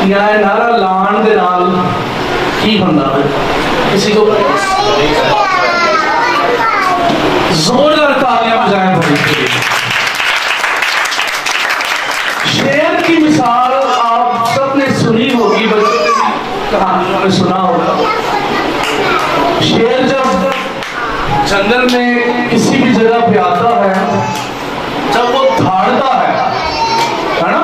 یا نعرہ لان دے نال کی ہوندا ہے؟ کسی کو زوردار تالیاں بجائیں بھائی. شیر کی مثال آپ سب نے سنی ہوگی، بچوں نے کہانیوں میں سنا ہوگا. شیر جب جنگل میں کسی بھی جگہ پہ آتا ہے، جب وہ دھاڑتا ہے نا،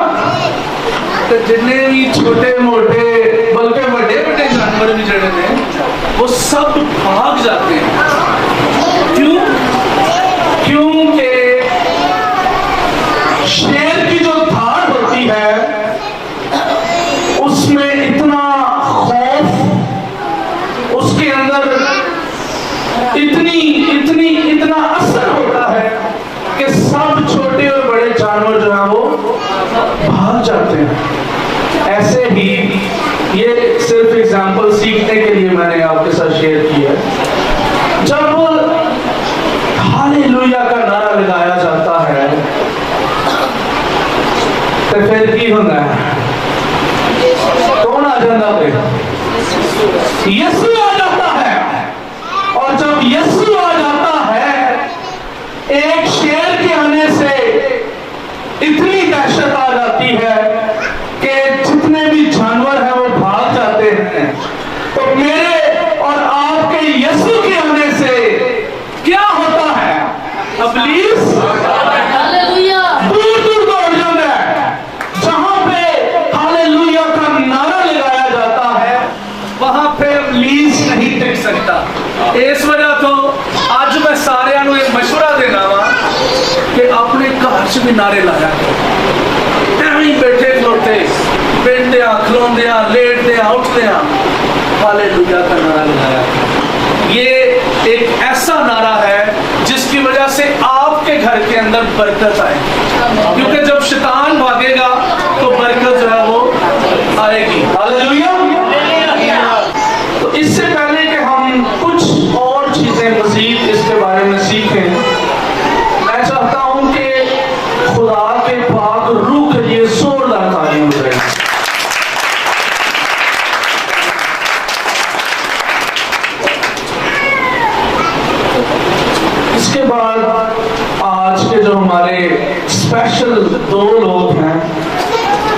تو جتنے بھی چھوٹے موٹے بلکہ بڑے بڑے جانور بھی جڑے ہیں وہ سب بھاگ جاتے ہیں. کیوں؟ کیونکہ شیر کی جو دھاڑ ہوتی ہے اس میں اتنا خوف، اس کے اندر اتنا اثر ہوتا ہے کہ سب چھوٹے اور بڑے جانور جو ہیں وہ بھاگ جاتے ہیں. ایسے ہی یہ صرف ایگزامپل سیکھنے کے لیے میں نے آپ کے ساتھ شیئر کی ہے. جب ہاللویا کا نعرہ لگایا جاتا ہے تو پھر کی ہوتا ہے؟ کون آ جاتا ہے؟ یسوع آ جاتا ہے. اور جب یسوع آ جاتا ہے، ایک شیر کے آنے سے اتنی دہشت آ جاتی ہے کہ جتنے بھی جانور ہیں وہ بھاگ جاتے ہیں. تو میرے اور آپ کے یسوع کے آنے سے کیا ہوتا ہے؟ ابلیس دور دور دوڑ جاتا ہے. جہاں پہ ہاللویا کا نعرہ لگایا جاتا ہے وہاں پہ ابلیس نہیں ٹک سکتا. اس وجہ تو آج میں سارے انو ایک مشورہ دینا وا کہ اپنے گھر سے بھی نعرے لایا ایویں بیٹھے کھلوتے بیٹھدیا کھلوندیا لیٹدیا اٹھدیا ہاللویا کا نعرہ لگایا. یہ ایک ایسا نعرہ ہے جس کی وجہ سے آپ کے گھر کے اندر برکت آئے، کیونکہ جب شیطان بھاگے گا تو برکت جو ہے وہ آئے گی. ہاللویا. تو اس سے پہلے کہ ہم کچھ اور چیزیں مزید اس کے بارے میں سیکھیں، میں چاہتا ہوں کہ خدا کے پاک روح کے لیے زوردار تعلیم ہو جائے. اس کے بعد آج کے جو ہمارے اسپیشل دو لوگ ہیں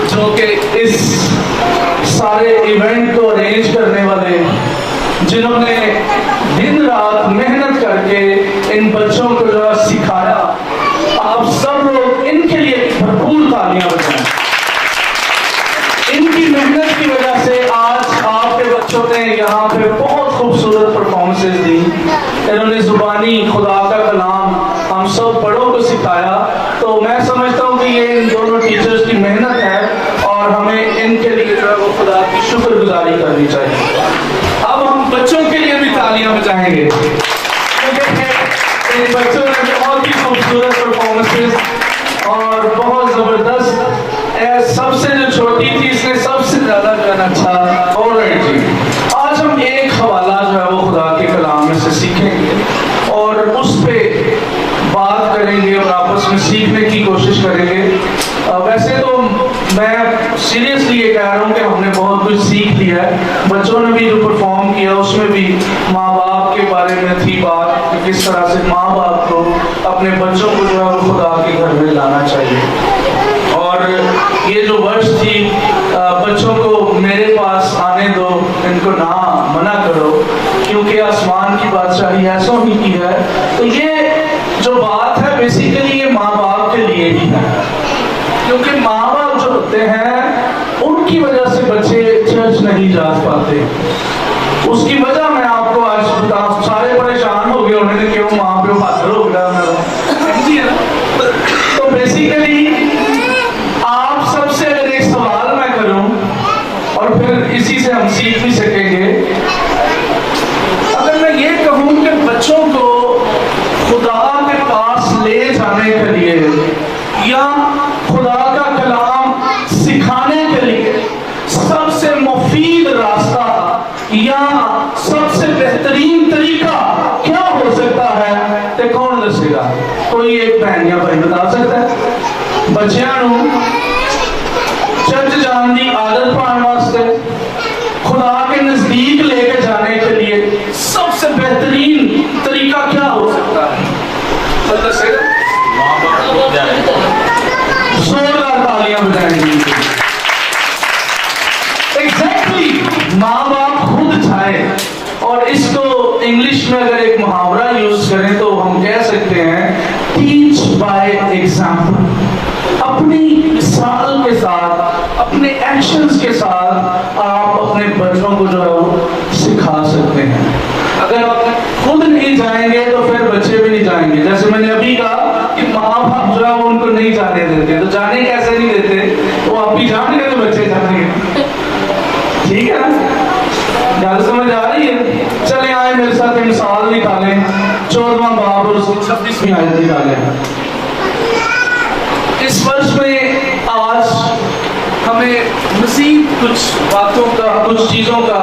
جو کہ اس سارے ایونٹ کو ارینج کرنے والے، جنہوں نے دن رات محنت کر کے ان بچوں کو جو سکھایا، آپ سب لوگ ان کے لیے بھرپور تالیاں بجائیں. ان کی محنت کی وجہ سے آج آپ کے بچوں نے یہاں پہ بہت خوبصورت پرفارمنسز دی. انہوں نے زبانی خدا کا کلام ہم سب بڑوں کو سکھایا. تو میں سمجھتا ہوں کہ یہ ان دونوں ٹیچرز کی محنت ہے اور ہمیں ان کے لیے جو ہے وہ خدا کی شکر گزاری کرنی چاہیے. اب ہم بچوں کے لیے بھی تالیاں بجائیں گے کیونکہ ان بچوں نے بہت ہی خوبصورت پرفارمنسز اور بہت زبردست. سب سے جو چھوٹی تھی اس نے سب سے زیادہ گانا اچھا. آلرائٹ جی، آج ہم ایک حوالہ جو ہے وہ خدا کے کلام میں سے سیکھیں گے اور اس پہ بات کریں گے اور آپس میں سیکھنے کی کوشش کریں گے. ویسے تو میں سیریسلی یہ کہہ رہا ہوں کہ ہم نے بہت کچھ سیکھ لیا ہے. بچوں نے بھی جو پرفارم کیا اس میں بھی ماں باپ کے بارے میں تھی بات کہ کس طرح سے ماں باپ کو اپنے بچوں کو جو ہے وہ خدا کے گھر میں لانا چاہیے. اور یہ جو ورڈز تھی بچوں کو میرے پاس آنے دو، ان کو نہ منع کرو کیونکہ آسمان کی بادشاہی ایسوں ہی کی ہے. تو یہ جو بات ہے بیسیکلی یہ ماں باپ کے لیے ہی ہے، کیونکہ ماں باپ جو ہوتے ہیں ان کی وجہ سے بچے چرچ نہیں جا پاتے. اس کی وجہ میں آپ کو آج بتاؤں. سارے پریشان ہو گئے انہوں نے کیوں ماں پہ حاضر ہو گیا. تو بیسیکلی آپ سب سے اگر ایک سوال میں کروں اور پھر اسی سے ہم سیکھ بھی سکیں گے، اگر میں یہ کہوں کہ بچوں کو خدا کے پاس لے جانے کے لیے یا خدا کا کلام سکھانے کے لیے سب سے مفید راستہ یا سب سے بہترین طریقہ کیا ہو سکتا ہے، تو کون دسے گا؟ کوئی ایک بہن یا بھائی بتا سکتا ہے؟ بچیاں نوں چرچ جان دی عادت پاؤن واسطے اپنے ایکشنز کے ساتھ آپ اپنے بچوں کو جو ہے وہ سکھا سکتے ہیں. اگر آپ خود نہیں جائیں گے تو پھر بچے بھی نہیں جائیں گے. جیسے میں نے ابھی کہا کہ ماں باپ جو ہے وہ ان کو نہیں جانے دیتے, تو جانے کیسے نہیں دیتے؟ تو آپ بھی جان گے تو بچے جائیں گے. ٹھیک ہے نا, گل سمجھ آ رہی ہے؟ چلے آئے میرے ساتھ مثال نکالیں, 14واں باب اور اس کی 26ویں آیت نکالیں. اس ورش میں آج ہمیں مزید کچھ باتوں کا, کچھ چیزوں کا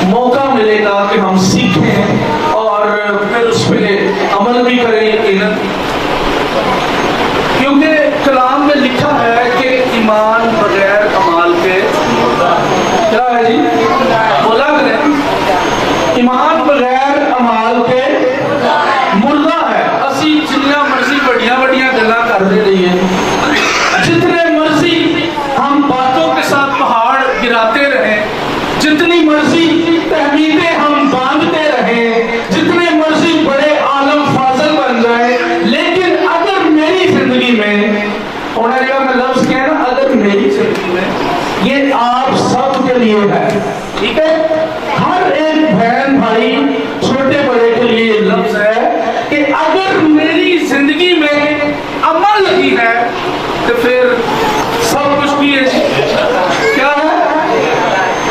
موقع ملے گا کہ ہم سیکھیں اور پھر اس پہ عمل بھی کریں یقیناً. کیونکہ کلام میں لکھا ہے کہ ایمان بغیر اعمال کے کیا ہے جی؟ بولا کریں, ایمان بغیر اعمال کے مردہ ہے. اسی جنیاں مرضی بڑیاں بڑیاں گلاں کرتے رہیے, جتنے مرضی ہم باتوں کے ساتھ پہاڑ گراتے رہیں, جتنی مرضی تحمیدیں ہم باندھتے رہیں, جتنے مرضی بڑے عالم فاضل بن جائیں, لیکن اگر میری زندگی میں ہونا چاہیے, میں لفظ کہنا, اگر میری زندگی میں, یہ آپ سب کے لیے ہے, ٹھیک ہے, ہر ایک بہن بھائی چھوٹے بڑے کے لیے یہ لفظ ہے کہ اگر میری زندگی میں عمل نہیں ہے تو پھر سب کچھ بھی کیا ہے,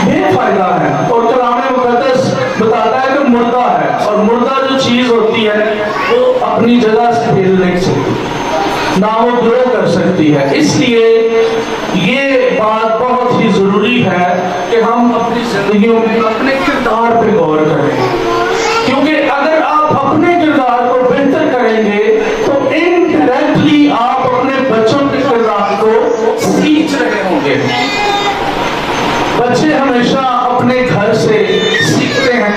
بے فائدہ ہے. اور کلام مقدس بتاتا ہے کہ مردہ ہے, اور مردہ جو چیز ہوتی ہے وہ اپنی جگہ سے ہل نہیں سکتی, نہ وہ گرو کر سکتی ہے. اس لیے یہ بات بہت ہی ضروری ہے کہ ہم اپنی زندگیوں میں اپنے کردار پہ غور کریں, کیونکہ اگر آپ اپنے کردار کو بہتر کریں گے تو انڈائریکٹلی آپ اپنے بچوں کے کردار کو سیکھ رہے ہوں گے. بچے ہمیشہ اپنے گھر سے سیکھتے ہیں,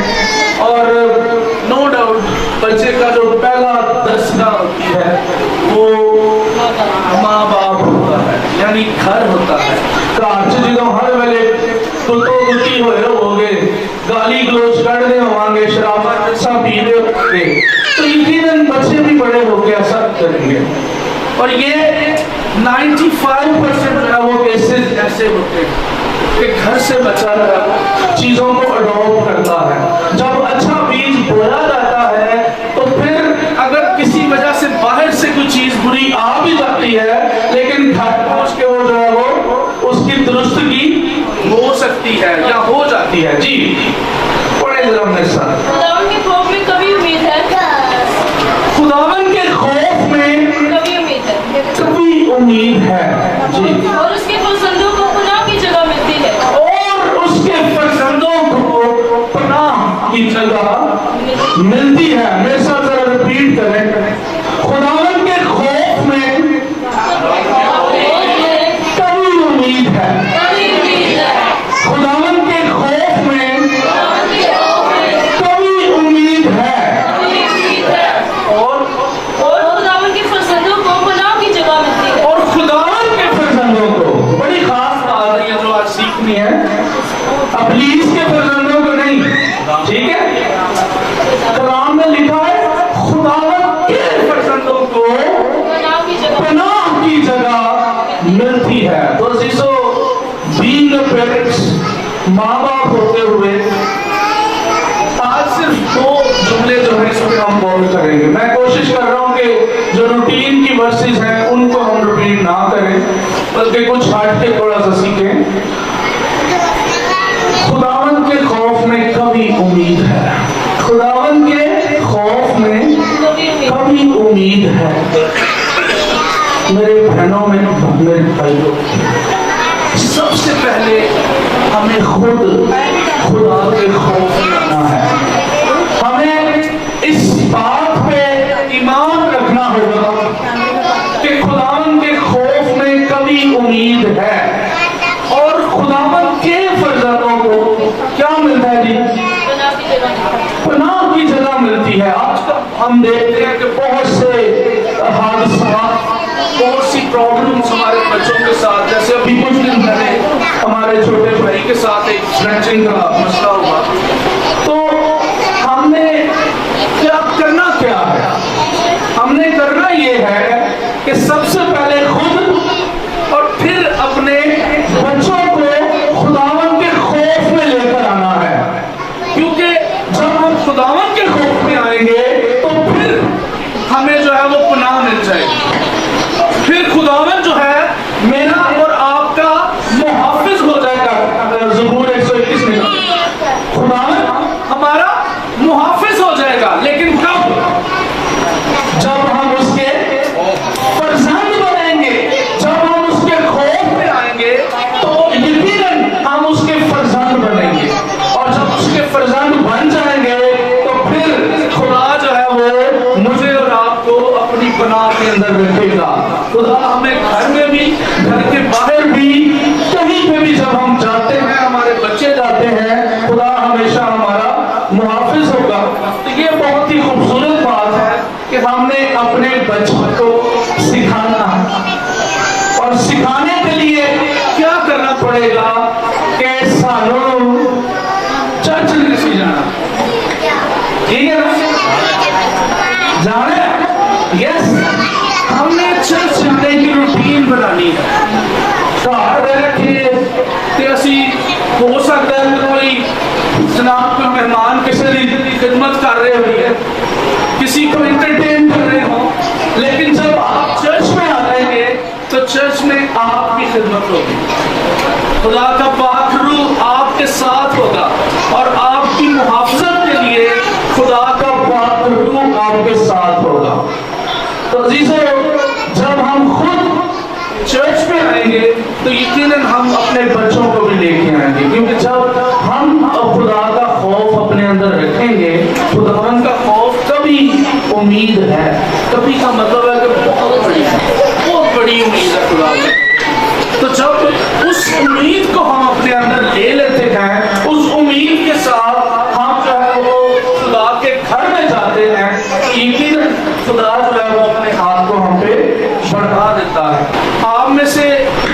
اور نو ڈاؤٹ بچے کا جو پہلا دستگاہ ہوتی ہے وہ ماں باپ ہوتا ہے, یعنی گھر ہوتا ہے. گھر جدوں ہر ویلے کتوں کتی ہوئے ہوگے, گالی گلوچ کرتے ہوں گے, شرابت سب پیتے ہوں گے, تو یقیناً بچے بھی بڑے ہو کے ایسا کریں گے. اور یہ 95% جو ہے وہ کیسز ایسے ہوتے ہیں کہ گھر سے بچہ چیزوں کو اڈاپٹ کرتا ہے. جب اچھا بیج بویا جاتا ہے تو پھر اگر کسی وجہ سے باہر سے کوئی چیز بری آ بھی جاتی ہے, لیکن گھر پہنچ کے وہ جو ہے وہ اس کی درستگی ہو سکتی ہے یا ہو جاتی ہے. جی پڑھیں ذرا میرے ساتھ. خداوند کے خوف میں کبھی امید ہے, خداوند کے خوف میں کبھی امید ہے, کبھی امید ہے. جی, اور اس کے فرزندوں کو پناہ کی جگہ ملتی ہے, اور اس کے فرزندوں کو پناہ کی جگہ ملتی ہے. میرے ساتھ ذرا ریپیٹ کریں, خداوند کے خوف میں کبھی امید ہے, خداوند کے خوف میں کبھی امید ہے, اور خداوند کے فرزندوں کو پناہ کی جگہ ملتی ہے. اور خداوند کے فرزندوں کو, بڑی خاص بات ہے جو آج سیکھنی ہے, ابلیس کے فرزندوں کو نہیں, ٹھیک ہے. کلام میں لکھا ہے خداوند کے فرزندوں کو پناہ کی جگہ ملتی ہے. تو عزیزو, being a parents, ماں باپ ہوتے ہوئے آج صرف 2 جملے جو ہیں اس پہ ہم غور کریں گے. میں کوشش کر رہا ہوں کہ جو روٹین کی ورسز ہیں ان کو ہم ریپیٹ نہ کریں, بلکہ کچھ ہٹ کے تھوڑا سا سیکھیں. خداوند کے خوف میں کبھی امید ہے, خداوند کے خوف میں کبھی امید ہے. میرے بہنوں میں, میرے بھائیوں, سب سے پہلے ہمیں خود خدا کے خوف کرنا ہے. ہمیں اس بات پہ ایمان رکھنا ہوگا کہ خداوند کے خوف میں کبھی امید ہے, اور خداوند کے فرزندوں کو کیا ملتا ہے جی؟ پناہ کی جگہ ملتی ہے. آج کل ہم دیکھتے ہیں کہ بہت سے حادثات, بہت سی پرابلمس ہمارے بچوں کے ساتھ, جیسے ابھی کچھ دن پہلے ہمارے چھوٹے بھائی کے ساتھ ایک اسنیچنگ کا مسئلہ ہوا. تو ہم نے کیا کرنا ہے, ہم نے کرنا یہ ہے کہ سب سے پہلے خود اور پھر اپنے بچوں کہے گا کہ سانو چرچ نہیں سی جانا, ٹھیک ہے نا, جانے یس ہم نے چرچ جانے کی روٹین بنانی ہے. گھر رہ کے اسی ہو سکتا ہے کوئی جناب کوئی مہمان کسی کی خدمت کر رہے ہوئے, کسی کو انٹرٹین کر رہے ہوں, لیکن جب آپ چرچ میں آ جائیں گے تو چرچ میں آپ کی خدمت ہوگی, خدا کا پاک روح آپ کے ساتھ ہوگا, اور آپ کی محافظت کے لیے خدا کا پاک روح آپ کے ساتھ ہوگا. تو عزیزو, جب ہم خود چرچ میں آئیں گے تو یقیناً ہم اپنے بچوں کو بھی لے کے آئیں گے, کیونکہ جب ہم خدا کا خوف اپنے اندر رکھیں گے, خدا کا خوف کبھی امید ہے, کبھی کا مطلب ہے کہ بہت بڑی امید ہے خدا کی. تو جب اس امید کو ہم اپنے اندر لے لیتے ہیں, اس امید کے ساتھ ہم جو ہے وہ خدا کے گھر میں جاتے ہیں, یقیناً خدا جو ہے وہ اپنے ہاتھ کو ہم پہ بڑھا دیتا ہے. آپ میں سے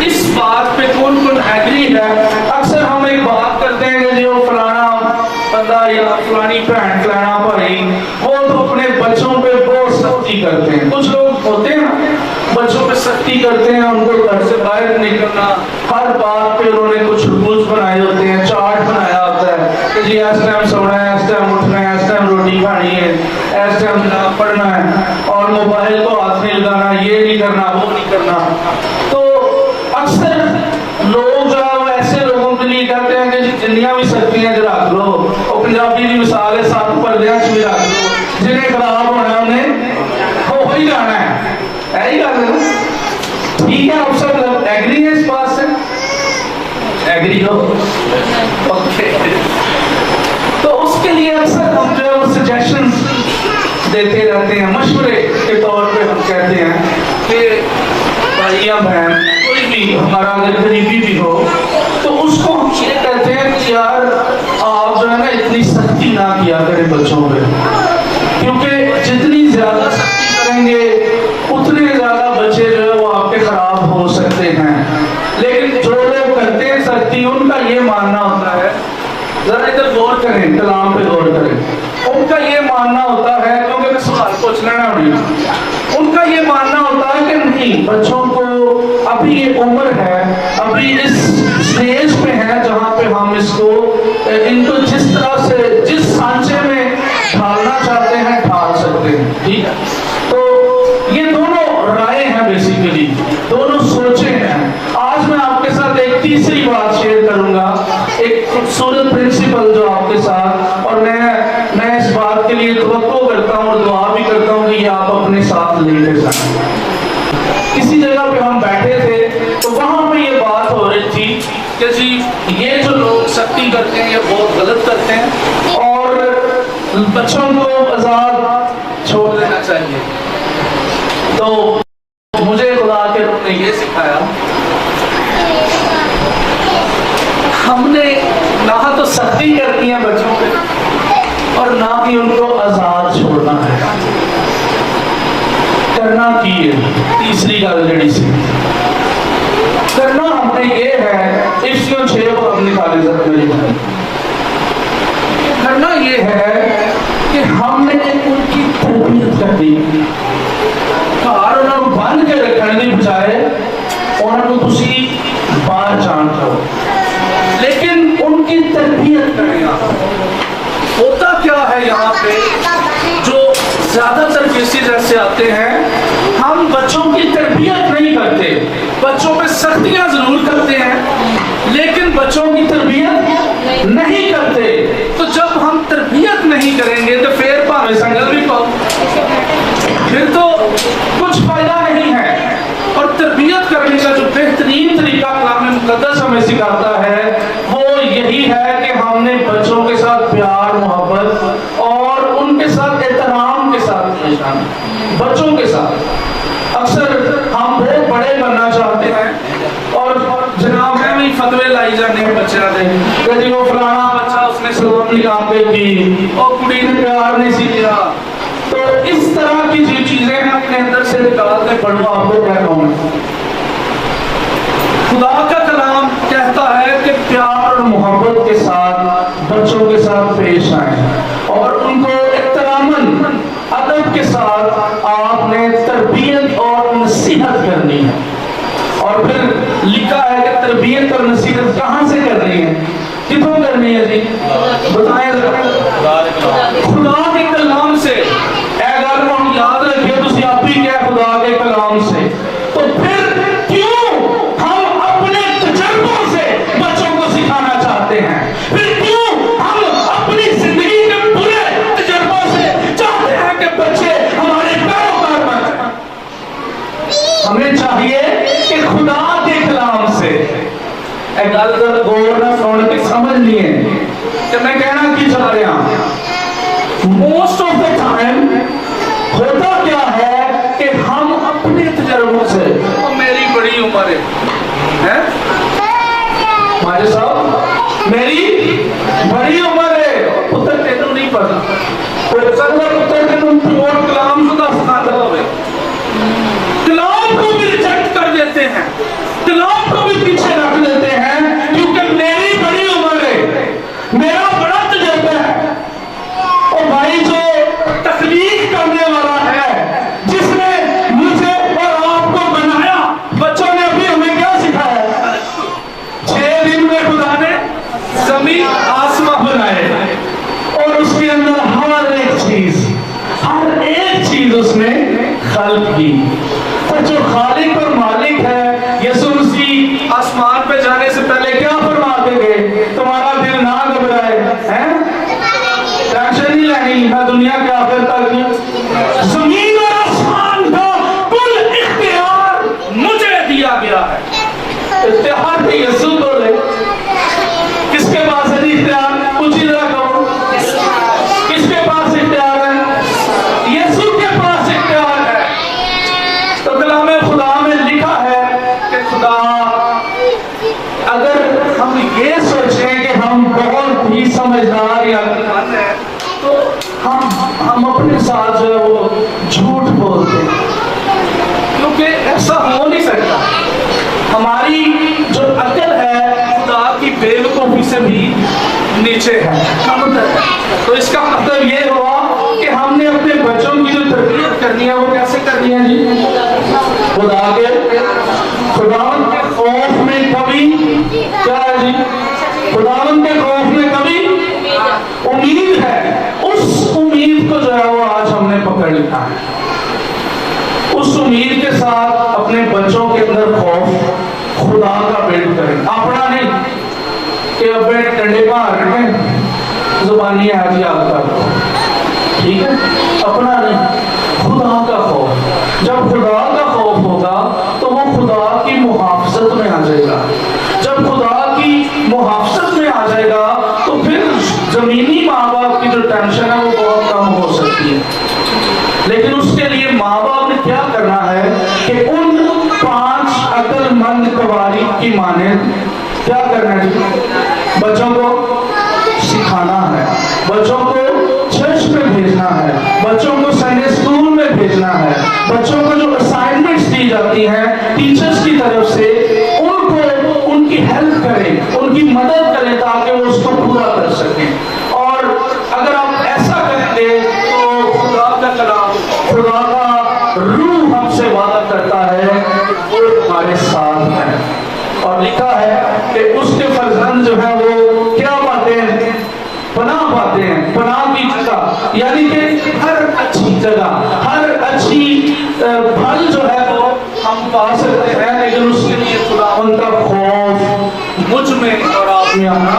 اس بات پہ کون کون ایگری ہے؟ اکثر ہم ایک بات کرتے ہیں کہ جو فلانا بندہ یا فلانی بہن فلانا بھائی وہ تو اپنے بچوں پہ بہت سختی کرتے ہیں. کچھ لوگ ہوتے ہیں بچوں پہ سختی کرتے ہیں, ان کو گھر سے باہر نکلنا, ہر بات پہ انہوں نے کچھ رولز بنائے ہوتے ہیں, چارٹ بنایا ہوتا ہے کہ جی اس ٹائم سونا ہے, اس ٹائم اٹھنا ہے, اس ٹائم روٹی کھانی ہے, اس ٹائم پڑھنا ہے, اور موبائل کو ہاتھ نہیں لگانا, یہ نہیں کرنا, وہ نہیں کرنا. تو اکثر لوگ جو ہے وہ ایسے لوگوں کے لیے کہتے ہیں کہ جی جنیاں بھی سکتیاں جو رکھ لو, اور پنجابی کی مثال ہے سات پردیاں بھی رکھ لو, جنہیں خراب ہونا ہے انہیں وہی جانا ہے. یہی بات ہے نا, ٹھیک ہے, آپ سب ایگری ہیں اس بات سے, ایگری ہو اوکے. تو اس کے لیے اکثر ہم جو ہے وہ سجیشنز دیتے رہتے ہیں, مشورے کے طور پہ ہم کہتے ہیں کہ بھائی یا بہن کوئی بھی ہمارا اگر قریبی بھی ہو تو اس کو ہم یہ کہتے ہیں کہ یار آپ جو ہے نا اتنی سختی نہ کیا کریں بچوں پہ, کیونکہ جتنی زیادہ سختی کریں گے اتنے زیادہ بچے جو ہے وہ آپ کے خراب ہو سکتے ہیں. لیکن جو لوگ کرتے ہیں سختی, ان کا یہ ماننا ہوتا ہے, ذرا ادھر غور کریں, کلام پہ غور کریں, ان کا یہ ماننا ہوتا ہے, کیونکہ میں سوال پوچھ لینا ہوئی, ان کا یہ ماننا ہوتا ہے کہ نہیں, بچوں کو ابھی یہ عمر ہے, ابھی اس سٹیج پہ ہے جہاں پہ ہم اس کو ان کو جس طرح سے جس سانچے میں ڈھالنا چاہتے ہیں ڈھال سکتے ہیں. ٹھیک ہے, تو یہ دونوں رائے ہیں, بیسیکلی دونوں سوچیں ہیں. آج میں آپ کے ساتھ ایک تیسری بات شیئر کروں گا, ایک خوبصورت پرنسپل جو آپ کے ساتھ, اور میں اس بات کے لیے توقع کرتا ہوں اور دعا بھی کرتا ہوں کہ یہ آپ اپنے ساتھ لے کے جائیں. کسی جگہ پہ ہم بیٹھے تھے تو وہاں پہ یہ بات ہو رہی تھی کہ جی یہ جو لوگ سختی کرتے ہیں یہ بہت غلط کرتے ہیں, اور بچوں کو آزاد چھوڑ دینا چاہیے. تو مجھے خدا کے روح نے یہ سکھایا, ہم نے نہ تو سختی کرنی ہے بچوں پہ اور نہ ہی ان کو آزاد چھوڑنا ہے. کرنا کی ہے تیسری گل جڑی سی, کرنا ہم نے یہ ہے, افسیوں 6 کو ہم نکالے سکتے ہیں, کرنا یہ ہے کہ ہم نے ان کی تربیت کرنی, گھر انہوں کو بند کے رکھنے کی بجائے انہوں کو تسی باہر جان کرو, لیکن ان کی تربیت کرنا. ہوتا کیا ہے یہاں پہ, جو زیادہ تر کیسز ایسے آتے ہیں, ہم بچوں کی تربیت نہیں کرتے, بچوں پہ سختیاں ضرور کرتے ہیں لیکن بچوں کی تربیت نہیں کرتے. تو جب ہم تربیت نہیں کریں گے تو پھر پاوے سنگل بھی پاؤ, پھر تو کچھ فائدہ نہیں ہے. اور تربیت کرنے کا جو بہترین طریقہ کلام مقدس ہمیں سکھاتا ہے وہ یہی ہے کہ ہم نے بچوں کے ساتھ پیار محبت اور ان کے ساتھ احترام کے ساتھ پیش آنا. بچوں کے ساتھ اکثر ہم بہت بڑے بننا چاہتے ہیں اور جناب میں بھی فتوے لائی جانے ہیں بچے دے کہ جی وہ فلانا بچہ اس نے سلام نکال کے کی اور کڑی نے پیار نہیں سی دیا. تو اس طرح کی جو چیزیں ہیں اپنے اندر سے نکال کے پڑھو. آپ کو کیا کہوں, خدا کا کلام کہتا ہے جی؟ بتائیں خدا کے کلام سے. اگر ہم یاد رکھیں تو سیاپی کیا ہے خدا کے کلام سے. تو پھر کیوں ہم اپنے تجربوں سے بچوں کو سکھانا چاہتے ہیں؟ پھر کیوں ہم اپنی زندگی کے برے تجربوں سے چاہتے ہیں کہ بچے ہمارے پیروکار بنیں؟ ہمیں چاہیے کہ خدا کے کلام سے ایک گل غور نہ سن کے سمجھ لیے کہ میں کہنا کی چاہ رہا ہوں. موسٹ آف دا ٹائم ہوتا کیا ہے کہ ہم اپنے تجربوں سے میری بڑی عمر ہے ماجد صاحب میری بڑی عمر ہے پتر تینوں نہیں پتا کوئی پتر تینوں پروٹ کلام کو دس نہ ہوئے کلام کو بھی ریجیکٹ کر دیتے ہیں کلام کو بھی پیچھے رکھ دیتے ہیں کیونکہ میری بڑی عمر ہے میرا بڑا تجربہ ہے. اور بھائی جو تخلیق کرنے والا ہے جس نے مجھے اور آپ کو بنایا بچوں نے ابھی ہمیں کیا سکھایا 6 دن میں خدا نے زمین آسمان بنائے اور اس کے اندر ہر ایک چیز اس نے خلق کی. تو جو خالق اور مالک ہے یسوع مسیح آسمان پہ جانے سے پہلے کیا فرماتے گئے؟ تمہارا دل نہ گھبرائے ٹینشن نہیں لینی میں دنیا کے آخر تک زمین اور آسمان کا کل اختیار مجھے دیا گیا ہے. اختیار بھی یسوع کو لے. کس کے پاس ہے اختیار؟ پوچھی ذرا کہو کس کے پاس اختیار ہے؟ یسوع کے پاس اختیار ہے. تو کلام خدا میں لکھا ہے کہ خدا اگر ہم یہ سوچیں کہ ہم بہت ہی سمجھدار یا عقلمند ہیں تو ہم اپنے ساتھ جو ہے وہ جھوٹ بولتے ہیں کیونکہ ایسا ہو نہیں سکتا. ہماری جو عقل ہے خدا کی بے وقوفی سے بھی نیچے ہے کمتر ہے. تو اس کا مطلب یہ ہوا کہ ہم نے اپنے بچوں کی جو تربیت کرنی ہے وہ کیسے کرنی ہے جی؟ خدا کے خوف میں کبھی کیا ہے جی؟ خداوند کے خوف میں کبھی امید ہے. اس امید کو جو ہے وہ آج ہم نے پکڑ لیا ہے. اس امید کے ساتھ اپنے بچوں کے اندر خوف خدا کا بلڈ کریں. اپنا نہیں کہ اپنے ڈنڈے مار رہے ہیں زبانی حاجی یاد کر دو ٹھیک ہے. اپنا نہیں خدا کا خوف. جب خدا کا خوف ہوگا تو وہ خدا کی محافظت میں آ جائے گا. جب خدا کی محافظت میں آ جائے گا تو پھر زمینی ماں باپ کی جو ٹینشن ہے وہ بہت کم ہو سکتی ہے. لیکن اس کے لیے ماں باپ نے کیا کرنا ہے کہ ان 5 عقل مند قوارب کی مانند کیا کرنا ہے؟ بچوں کو سکھانا ہے, بچوں کو چرچ میں بھیجنا ہے, بچوں کو سنڈے اسکول میں بھیجنا ہے, بچوں کو جو اسائنمنٹس دی جاتی ہیں ٹیچرز کی طرف سے ان کو ان کی ہیلپ کریں, ان کی مدد کریں تاکہ وہ اس کو پورا کر سکیں. اور اگر آپ ایسا کریں گے تو خدا کا کلام, خدا کا روح ہم سے وعدہ کرتا ہے کہ وہ ہمارے ساتھ ہے. اور لکھا ہے کہ اس کے فرزند جو ہے وہ کیا پاتے ہیں؟ پناہ پاتے ہیں. پناہ کی جگہ یعنی کہ ہر اچھی جگہ, ہر اچھی پھل جو ہے وہ ہم پا سکتے ہیں. لیکن اس کے لیے خداوند کا خوف مجھ میں اور آپ میں آنا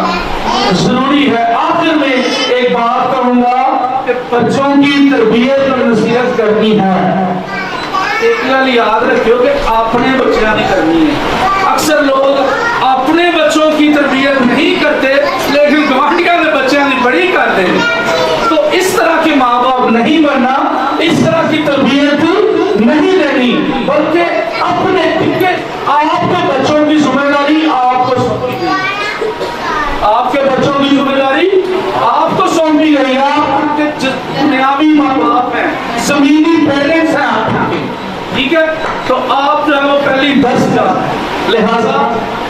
ضروری ہے. آخر میں ایک بات کہوں گا کہ بچوں کی تربیت اور نصیحت کرنی ہے. ایک گل یاد رکھو کہ اپنے بچیاں نہیں کرنی ہے. اکثر لوگ اپنے بچوں کی تربیت نہیں کرتے لیکن گوانڈیاں کے بچیاں کی بڑی کرتے ہیں. تو اس طرح کے ماں باپ نہیں بننا, اس طرح کی تربیت نہیں دینی, بلکہ اپنے آپ کے بچوں کی ذمہ داری آپ کو سونپی گئی. آپ کے بچوں کی ذمہ داری آپ کو سونپی گئی. آپ کے دنیاوی ماں باپ ہیں, زمینی پیرنٹس ہیں آپ کے, ٹھیک ہے. تو آپ جو ہے وہ پہلی دستگاہ ہے, لہذا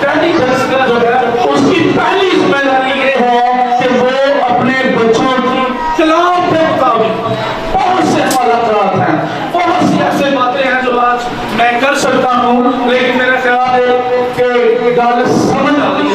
پہلی دستگاہ جو ہے اس کی پہلی ذمہ داری یہ ہے کہ وہ اپنے بچوں کی کلام کے مطابق بہت سے حالات ہیں, بہت سی ایسے باتیں ہیں جو آج میں کر سکتا ہوں لیکن میرا خیال ہے کہ گل سمجھ آ رہی ہے,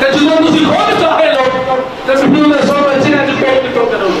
ਤੇ ਜਦੋਂ ਤੁਸੀਂ ਖੁਦ ਚਾਹੇ ਲੋ ਤੇ ਮੈਨੂੰ ਦੱਸੋ ਬੱਚੇ ਐਜੂਕੇਟ ਕਿਉਂ ਕਰੋਗੇ?